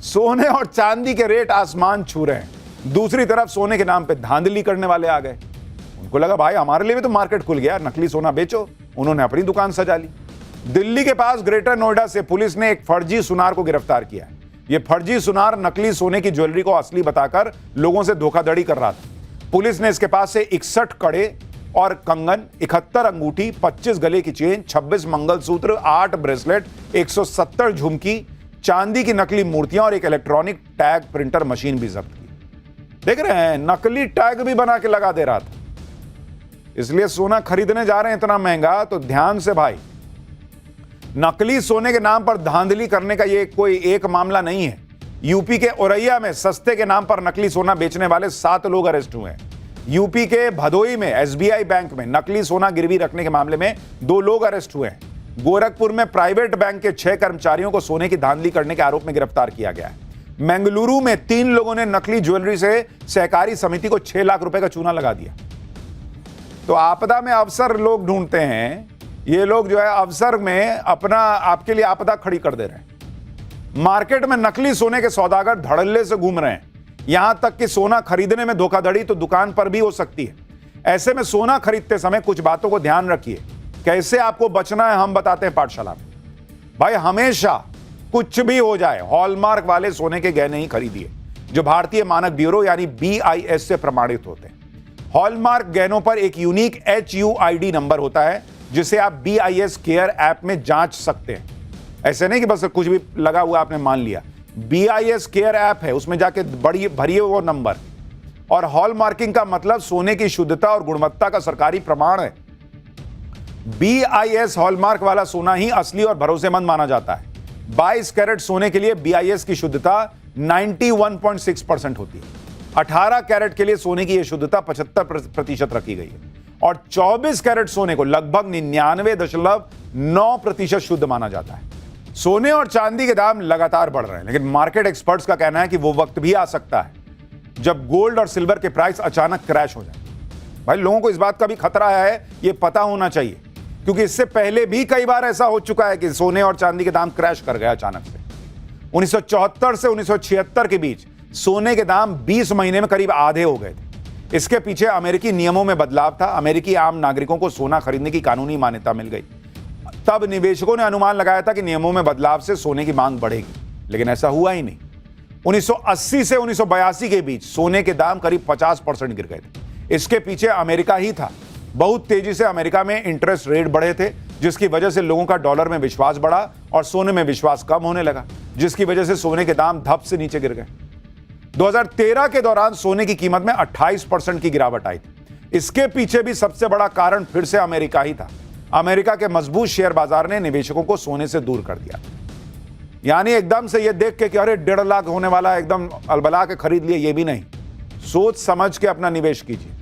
सोने और चांदी के रेट आसमान छू रहे हैं। दूसरी तरफ सोने के नाम पे धांधली करने वाले आ गए। उनको लगा भाई हमारे लिए भी तो मार्केट खुल गया, नकली सोना बेचो। उन्होंने अपनी दुकान सजा ली। दिल्ली के पास ग्रेटर नोएडा से पुलिस ने एक फर्जी सुनार को गिरफ्तार किया है। यह फर्जी सुनार नकली सोने की ज्वेलरी को असली बताकर लोगों से धोखाधड़ी कर रहा था। पुलिस ने इसके पास से 61 कड़े और कंगन, 71 अंगूठी, 25 गले की चेन, 26 मंगलसूत्र, 8 ब्रेसलेट, 170 झुमकी, चांदी की नकली मूर्तियां और एक इलेक्ट्रॉनिक टैग प्रिंटर मशीन भी जब्त की। देख रहे हैं, नकली टैग भी बना के लगा दे रहा था। इसलिए सोना खरीदने जा रहे हैं इतना महंगा तो ध्यान से भाई, नकली सोने के नाम पर धांधली करने का ये कोई एक मामला नहीं है। यूपी के औरैया में सस्ते के नाम पर नकली सोना बेचने वाले 7 लोग अरेस्ट हुए हैं। यूपी के भदोई में एसबीआई बैंक में नकली सोना गिरवी रखने के मामले में 2 लोग अरेस्ट हुए हैं। गोरखपुर में प्राइवेट बैंक के 6 कर्मचारियों को सोने की धांधली करने के आरोप में गिरफ्तार किया गया है। मंगलुरु में 3 लोगों ने नकली ज्वेलरी से सहकारी समिति को 6 लाख रुपए का चूना लगा दिया। तो आपदा में अवसर लोग ढूंढते हैं, ये लोग जो है अवसर में अपना आपके लिए आपदा खड़ी कर दे रहे हैं। मार्केट में नकली सोने के सौदागर धड़ल्ले से घूम रहे हैं। यहां तक कि सोना खरीदने में धोखाधड़ी तो दुकान पर भी हो सकती है। ऐसे में सोना खरीदते समय कुछ बातों को ध्यान रखिए। कैसे आपको बचना है हम बताते हैं पाठशाला में। भाई हमेशा कुछ भी हो जाए हॉलमार्क वाले सोने के गहने ही खरीदिए जो भारतीय मानक ब्यूरो यानी BIS से प्रमाणित होते हैं। हॉलमार्क गहनों पर एक यूनिक HUID नंबर होता है जिसे आप BIS केयर ऐप में जांच सकते हैं। ऐसे नहीं कि बस कुछ भी लगा हुआ आपने मान लिया। BIS केयर ऐप है, उसमें जाके भरिए वो नंबर। और हॉलमार्किंग का मतलब सोने की शुद्धता और गुणवत्ता का सरकारी प्रमाण है। BIS हॉलमार्क वाला सोना ही असली और भरोसेमंद माना जाता है। 22 कैरेट सोने के लिए BIS की शुद्धता 91.6% होती है। 18 कैरेट के लिए सोने की यह शुद्धता 75% रखी गई है और 24 कैरेट सोने को लगभग 99.9% शुद्ध माना जाता है। सोने और चांदी के दाम लगातार बढ़ रहे हैं, लेकिन मार्केट एक्सपर्ट्स का कहना है कि वो वक्त भी आ सकता है जब गोल्ड और सिल्वर के प्राइस अचानक क्रैश हो जाए। भाई लोगों को इस बात का भी खतरा है, ये पता होना चाहिए, क्योंकि इससे पहले भी कई बार ऐसा हो चुका है कि सोने और चांदी के दाम क्रैश कर गए अचानक से। 1974 से 1976 के बीच सोने के दाम 20 महीने में करीब आधे हो गए थे। इसके पीछे अमेरिकी नियमों में बदलाव था। अमेरिकी आम नागरिकों को सोना खरीदने की कानूनी मान्यता मिल गई। तब निवेशकों ने अनुमान लगाया था कि नियमों में बदलाव से सोने की मांग बढ़ेगी, लेकिन ऐसा हुआ ही नहीं। 1980 से 1982 के बीच सोने के दाम करीब 50% गिर गए थे। इसके पीछे अमेरिका ही था। बहुत तेजी से अमेरिका में इंटरेस्ट रेट बढ़े थे, जिसकी वजह से लोगों का डॉलर में विश्वास बढ़ा और सोने में विश्वास कम होने लगा, जिसकी वजह से सोने के दाम धप से नीचे गिर गए। 2013 के दौरान सोने की कीमत में 28% की गिरावट आई थी। इसके पीछे भी सबसे बड़ा कारण फिर से अमेरिका ही था। अमेरिका के मजबूत शेयर बाजार ने निवेशकों को सोने से दूर कर दिया। यानी एकदम से यह देख के कि अरे 1.5 लाख होने वाला, एकदम अलबला के खरीद लिए, ये भी नहीं। सोच समझ के अपना निवेश कीजिए।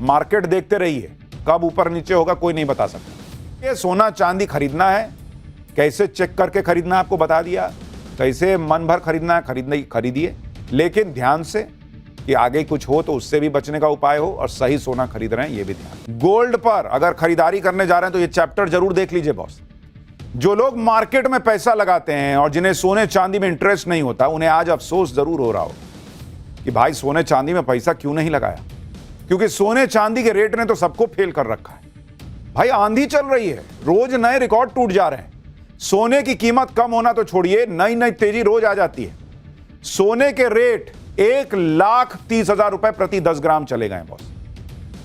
मार्केट देखते रहिए, कब ऊपर नीचे होगा कोई नहीं बता सकता। ये सोना चांदी खरीदना है, कैसे चेक करके खरीदना है आपको बता दिया, कैसे मन भर खरीदना है खरीदिए, लेकिन ध्यान से कि आगे कुछ हो तो उससे भी बचने का उपाय हो और सही सोना खरीद रहे हैं ये भी ध्यान। गोल्ड पर अगर खरीदारी करने जा रहे हैं तो ये चैप्टर जरूर देख लीजिए बॉस। जो लोग मार्केट में पैसा लगाते हैं और जिन्हें सोने चांदी में इंटरेस्ट नहीं होता, उन्हें आज अफसोस जरूर हो रहा हो कि भाई सोने चांदी में पैसा क्यों नहीं लगाया, क्योंकि सोने चांदी के रेट ने तो सबको फेल कर रखा है। भाई आंधी चल रही है, रोज नए रिकॉर्ड टूट जा रहे हैं। सोने की कीमत कम होना तो छोड़िए, नई नई तेजी रोज आ जाती है। सोने के रेट 1,30,000 रुपए प्रति 10 ग्राम चले गए बॉस।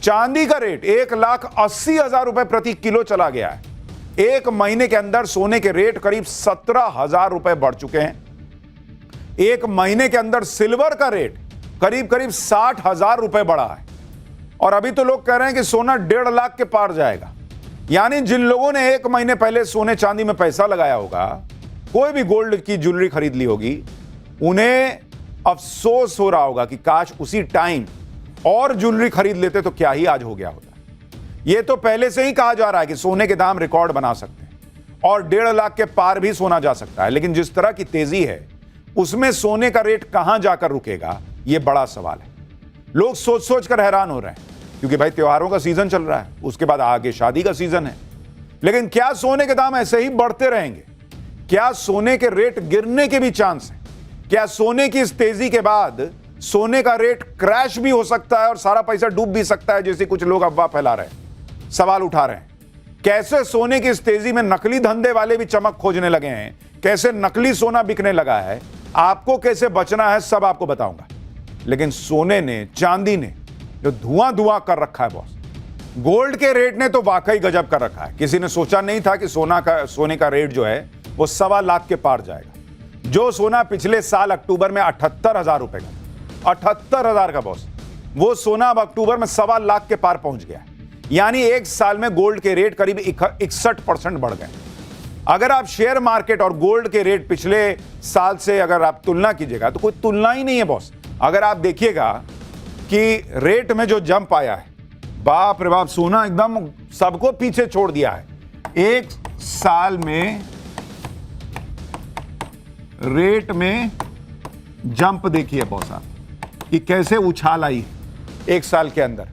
चांदी का रेट 1,80,000 रुपए प्रति किलो चला गया है। एक महीने के अंदर सोने के रेट करीब 17,000 रुपए बढ़ चुके हैं। एक महीने के अंदर सिल्वर का रेट करीब 60,000 रुपए बढ़ा है और अभी तो लोग कह रहे हैं कि सोना 1.5 लाख के पार जाएगा। यानी जिन लोगों ने एक महीने पहले सोने चांदी में पैसा लगाया होगा, कोई भी गोल्ड की ज्वेलरी खरीद ली होगी, उन्हें अफसोस हो रहा होगा कि काश उसी टाइम और ज्वेलरी खरीद लेते तो क्या ही आज हो गया होता। यह तो पहले से ही कहा जा रहा है कि सोने के दाम रिकॉर्ड बना सकते हैं और 1.5 लाख के पार भी सोना जा सकता है, लेकिन जिस तरह की तेजी है उसमें सोने का रेट कहां जाकर रुकेगा, यह बड़ा सवाल है। लोग सोच सोच कर हैरान हो रहे हैं, क्योंकि भाई त्योहारों का सीजन चल रहा है, उसके बाद आगे शादी का सीजन है। लेकिन क्या सोने के दाम ऐसे ही बढ़ते रहेंगे? क्या सोने के रेट गिरने के भी चांस है? क्या सोने की इस तेजी के बाद सोने का रेट क्रैश भी हो सकता है और सारा पैसा डूब भी सकता है, जैसे कुछ लोग अफवाह फैला रहे हैं, सवाल उठा रहे हैं? कैसे सोने की इस तेजी में नकली धंधे वाले भी चमक खोजने लगे हैं, कैसे नकली सोना बिकने लगा है, आपको कैसे बचना है, सब आपको बताऊंगा। लेकिन सोने ने, चांदी ने जो धुआं धुआं कर रखा है बॉस, गोल्ड के रेट ने तो वाकई गजब कर रखा है। किसी ने सोचा नहीं था कि सोने का रेट जो है वो 1.25 लाख के पार जाएगा। जो सोना पिछले साल अक्टूबर में 78,000 रुपए का, 78,000 का बॉस, वो सोना अब अक्टूबर में 1.25 लाख के पार पहुंच गया। यानी एक साल में गोल्ड के रेट करीब 61% बढ़ गए। अगर आप शेयर मार्केट और गोल्ड के रेट पिछले साल से अगर आप तुलना कीजिएगा तो कोई तुलना ही नहीं है बॉस। अगर आप देखिएगा कि रेट में जो जंप आया है, बाप रे बाप, सोना एकदम सबको पीछे छोड़ दिया है। एक साल में रेट में जंप देखिए बॉस आप कि कैसे उछाल आई एक साल के अंदर।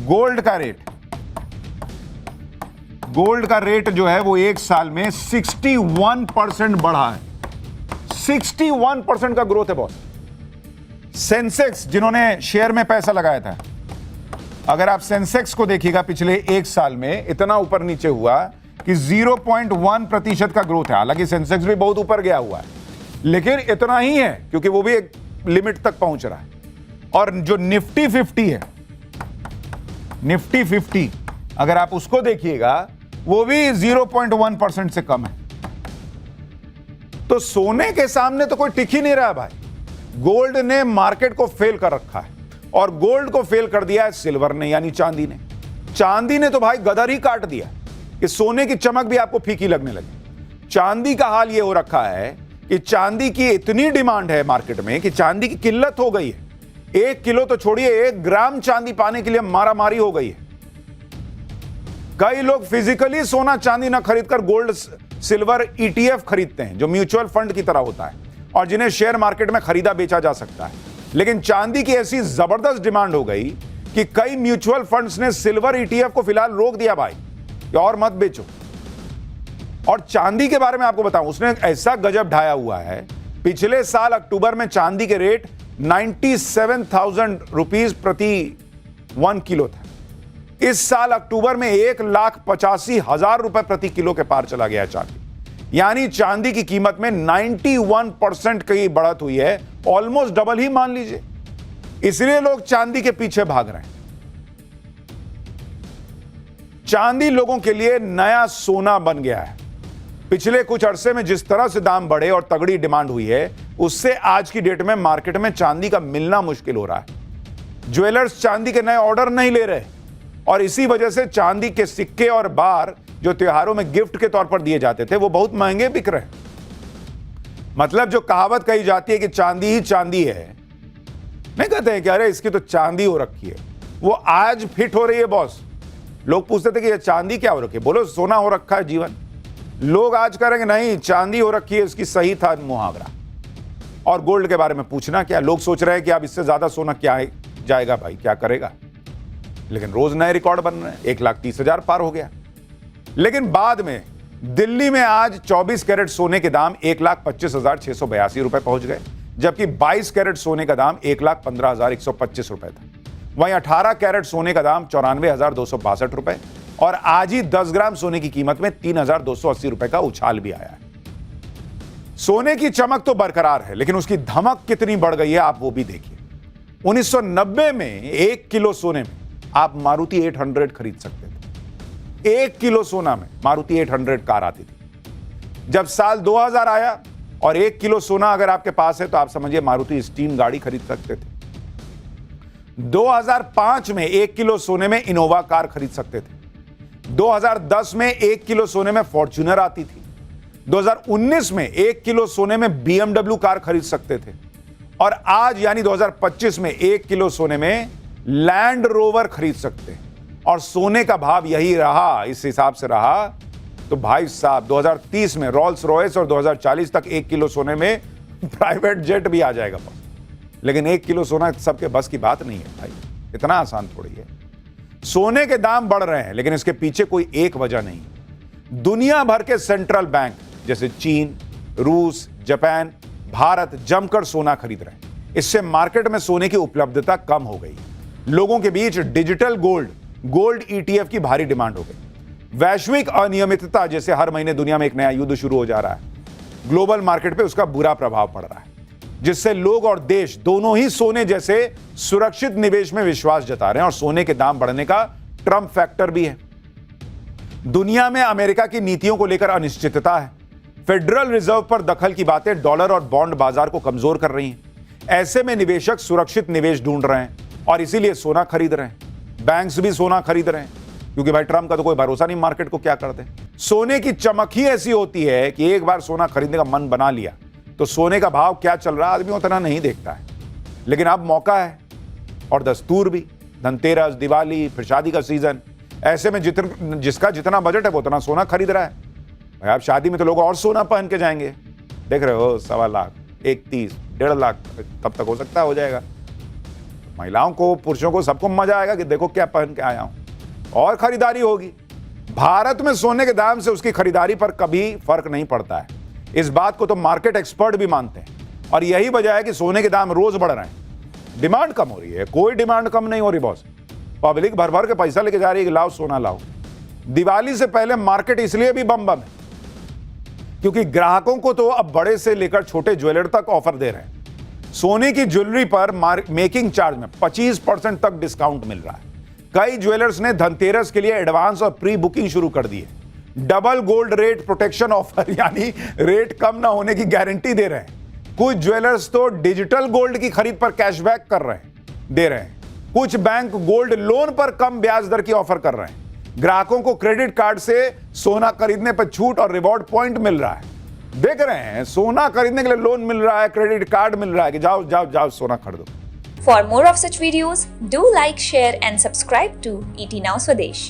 गोल्ड का रेट जो है वो एक साल में 61% बढ़ा है। 61% का ग्रोथ है बॉस। सेंसेक्स, जिन्होंने शेयर में पैसा लगाया था, अगर आप सेंसेक्स को देखिएगा पिछले एक साल में इतना ऊपर नीचे हुआ कि 0.1% का ग्रोथ है। हालांकि सेंसेक्स भी बहुत ऊपर गया हुआ है, लेकिन इतना ही है क्योंकि वो भी एक लिमिट तक पहुंच रहा है। और जो निफ्टी 50 है, निफ्टी 50 अगर आप उसको देखिएगा वो भी 0.1% से कम है। तो सोने के सामने तो कोई टिक ही नहीं रहा भाई। गोल्ड ने मार्केट को फेल कर रखा है और गोल्ड को फेल कर दिया है सिल्वर ने, यानी चांदी ने। चांदी ने तो भाई गदर ही काट दिया कि सोने की चमक भी आपको फीकी लगने लगी। चांदी का हाल यह हो रखा है कि चांदी की इतनी डिमांड है मार्केट में कि चांदी की किल्लत हो गई है। 1 किलो तो छोड़िए, 1 ग्राम चांदी पाने के लिए मारामारी हो गई है। कई लोग फिजिकली सोना चांदी ना खरीदकर गोल्ड सिल्वर ETF खरीदते हैं, जो म्यूचुअल फंड की तरह होता है और जिन्हें शेयर मार्केट में खरीदा बेचा जा सकता है। लेकिन चांदी की ऐसी जबरदस्त डिमांड हो गई कि कई म्यूचुअल फंड्स ने सिल्वर ETF को फिलहाल रोक दिया भाई कि और मत बेचो। और चांदी के बारे में आपको बताऊं, उसने ऐसा गजब ढाया हुआ है। पिछले साल अक्टूबर में चांदी के रेट 97,000 रुपीज प्रति 1 किलो था। इस साल अक्टूबर में 1,85,000 रुपए प्रति किलो के पार चला गया चांदी। यानी चांदी की कीमत में 91% की बढ़त हुई है, ऑलमोस्ट डबल ही मान लीजिए। इसलिए लोग चांदी के पीछे भाग रहे हैं। चांदी लोगों के लिए नया सोना बन गया है। पिछले कुछ अरसे में जिस तरह से दाम बढ़े और तगड़ी डिमांड हुई है, उससे आज की डेट में मार्केट में चांदी का मिलना मुश्किल हो रहा है। ज्वेलर्स चांदी के नए ऑर्डर नहीं ले रहे और इसी वजह से चांदी के सिक्के और बार जो त्योहारों में गिफ्ट के तौर पर दिए जाते थे वो बहुत महंगे बिक रहे हैं। मतलब जो कहावत कही जाती है कि चांदी ही चांदी है, नहीं कहते हैं कि अरे इसकी तो चांदी हो रखी है, वो आज फिट हो रही है बॉस। लोग पूछते थे कि ये चांदी क्या हो रखी है, बोलो सोना हो रखा है जीवन। लोग आज कहेंगे नहीं चांदी हो रखी है, इसकी सही था मुहावरा। और गोल्ड के बारे में पूछना क्या, लोग सोच रहे हैं कि अब इससे ज्यादा सोना क्या जाएगा भाई, क्या करेगा। लेकिन रोज नए रिकॉर्ड बन रहे हैं। 1,30,000 पार हो गया। लेकिन बाद में दिल्ली में आज 24 कैरेट सोने के दाम 1,25,682 रुपए पहुंच गए, जबकि 22 कैरेट सोने का दाम 1,15,125 रुपए था। वहीं 18 कैरेट सोने का दाम 94,262 रुपए और आज ही 10 ग्राम सोने की कीमत में 3,280 रुपए का उछाल भी आया है। सोने की चमक तो बरकरार है, लेकिन उसकी धमक कितनी बढ़ गई है आप वो भी देखिए। 1990 में 1 किलो सोने में आप मारुति 800 खरीद सकते थे। 1 किलो सोना में मारुति 800 कार आती थी। जब साल 2000 आया और 1 किलो सोना अगर आपके पास है तो आप समझिए मारुति स्टीम गाड़ी खरीद सकते थे। 2005 में 1 किलो सोने में इनोवा कार खरीद सकते थे। 2010 में 1 किलो सोने में फॉर्च्यूनर आती थी। 2019 में 1 किलो सोने में BMW कार खरीद सकते थे। और आज यानी 2025 में 1 किलो सोने में लैंड रोवर खरीद सकते हैं। और सोने का भाव यही रहा, इस हिसाब से रहा तो भाई साहब 2030 में रॉल्स रॉयस और 2040 तक 1 किलो सोने में प्राइवेट जेट भी आ जाएगा। लेकिन 1 किलो सोना सबके बस की बात नहीं है भाई, इतना आसान थोड़ी है। सोने के दाम बढ़ रहे हैं, लेकिन इसके पीछे कोई एक वजह नहीं। दुनिया भर के सेंट्रल बैंक जैसे चीन, रूस, जापान, भारत जमकर सोना खरीद रहे हैं। इससे मार्केट में सोने की उपलब्धता कम हो गई। लोगों के बीच डिजिटल गोल्ड ETF की भारी डिमांड हो गई। वैश्विक अनियमितता, जैसे हर महीने दुनिया में एक नया युद्ध शुरू हो जा रहा है, ग्लोबल मार्केट पे उसका बुरा प्रभाव पड़ रहा है, जिससे लोग और देश दोनों ही सोने जैसे सुरक्षित निवेश में विश्वास जता रहे हैं। और सोने के दाम बढ़ने का ट्रम्प फैक्टर भी है। दुनिया में अमेरिका की नीतियों को लेकर अनिश्चितता है। फेडरल रिजर्व पर दखल की बातें डॉलर और बॉन्ड बाजार को कमजोर कर रही हैं। ऐसे में निवेशक सुरक्षित निवेश ढूंढ रहे हैं और इसीलिए सोना खरीद रहे हैं। बैंक्स भी सोना खरीद रहे हैं, क्योंकि भाई ट्रम्प का तो कोई भरोसा नहीं मार्केट को क्या करते। सोने की चमक ही ऐसी होती है कि एक बार सोना खरीदने का मन बना लिया तो सोने का भाव क्या चल रहा है आदमी उतना नहीं देखता है। लेकिन अब मौका है और दस्तूर भी, धनतेरस, दिवाली, फिर शादी का सीजन। ऐसे में जिसका जितना बजट है वो उतना सोना खरीद रहा है। भाई आप शादी में तो लोग और सोना पहन के जाएंगे, देख रहे हो, 1.25 लाख, 1.30, 1.5 लाख तब तक हो सकता है हो जाएगा। महिलाओं को, पुरुषों को, सबको मजा आएगा कि देखो क्या पहन के आया हूं, और खरीदारी होगी। भारत में सोने के दाम से उसकी खरीदारी पर कभी फर्क नहीं पड़ता है। इस बात को तो मार्केट एक्सपर्ट भी मानते हैं और यही वजह है कि सोने के दाम रोज बढ़ रहे हैं। डिमांड कम हो रही है, कोई डिमांड कम नहीं हो रही बॉस। पब्लिक भर भर के पैसा लेके जा रही है कि लाओ सोना लाओ। दिवाली से पहले मार्केट इसलिए भी बम है क्योंकि ग्राहकों को तो अब बड़े से लेकर छोटे ज्वेलर तक ऑफर दे रहे हैं। सोने की ज्वेलरी पर मेकिंग चार्ज में 25% तक डिस्काउंट मिल रहा है। कई ज्वेलर्स ने धनतेरस के लिए एडवांस और प्री बुकिंग शुरू कर दी है। Double gold rate protection offer, यानी रेट कम ना होने की गारंटी दे रहे हैं। कुछ ज्वेलर्स तो डिजिटल गोल्ड की खरीद पर कैशबैक दे रहे हैं। कुछ बैंक गोल्ड लोन पर कम ब्याज दर की ऑफर कर रहे हैं। ग्राहकों को क्रेडिट कार्ड से सोना खरीदने पर छूट और रिवॉर्ड पॉइंट मिल रहा है। देख रहे हैं, सोना खरीदने के लिए लोन मिल रहा है, क्रेडिट कार्ड मिल रहा है कि जाओ जाओ जाओ सोना खरीदो। For more of such videos, do like, share and subscribe to ET Now Swadesh.